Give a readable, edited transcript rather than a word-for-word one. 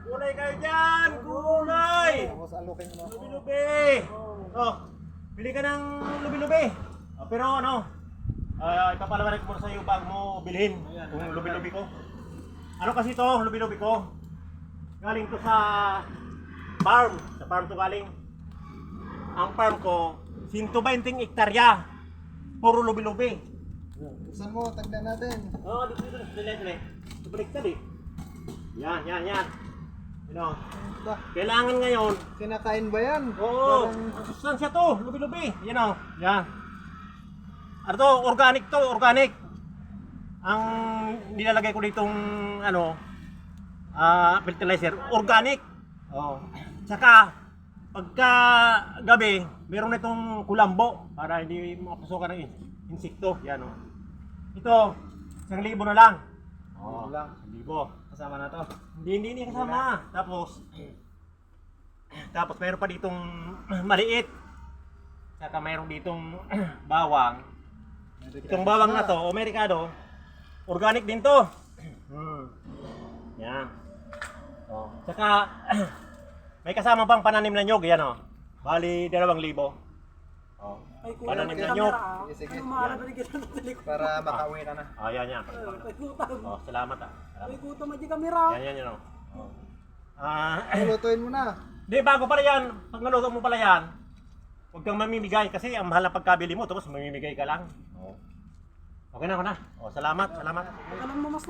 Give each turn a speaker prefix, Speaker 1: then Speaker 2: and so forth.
Speaker 1: Gulay kayo dyan! Gulay!
Speaker 2: Tapos alukin mo.
Speaker 1: Lubi-lubi! Oh, bili ka ng lubi-lubi. Pero ano, ipapalawarin ko muna sa iyo bago mo bilhin yung lubi-lubi ko. Ano kasi to, lubi-lubi ko? Galing to sa farm. Sa farm to galing. Ang farm ko, 120 hektarya. Puro lubi-lubi.
Speaker 2: Buksan mo, tagdan natin.
Speaker 1: Oo, dito. Ito baliktad eh. Yan. You know,
Speaker 2: Ba,
Speaker 1: kailangan ngayon.
Speaker 2: kinakain ba yan?
Speaker 1: Oo, sustansya to, lubi-lubi. Yan o, yan. Ano to, organic to, organic. Ang nilalagay ko ditong fertilizer, organic. Oh. Tsaka pagka gabi, meron na itong kulambo para hindi mapasukan ng insekto. Yan o. Ito, 1,000 na lang. Oh,
Speaker 2: Lang.
Speaker 1: 1,000.
Speaker 2: Kasama na to.
Speaker 1: Hindi kasama. Tapos meron pa ditong maliit. Saka meron ditong bawang. Itong bawang na to, Amerikano, organic din to. Yan. Oh. Saka may kasama pang pananim na nyog, yan oh. Bali 2,000. Oh.
Speaker 3: Ay, kuya,
Speaker 1: Pananim na
Speaker 3: camera,
Speaker 1: nyog.
Speaker 3: ah.
Speaker 2: Sige.
Speaker 3: Ano mahal na kita ng talikod?
Speaker 2: Para makauwi ka na.
Speaker 1: Oh, yan.
Speaker 3: Ay, gutom.
Speaker 1: Oh, salamat ah.
Speaker 3: Ay,
Speaker 1: Salamat.
Speaker 3: gutom di kamera.
Speaker 1: Yan oh.
Speaker 2: Lutuin mo na.
Speaker 1: Di, bago pala yan. Pag naluto mo pala yan, huwag kang mamimigay kasi ang mahal na pagkabili mo, tapos mamimigay ka lang. Okay na. Oh, salamat.
Speaker 3: Alam mo mas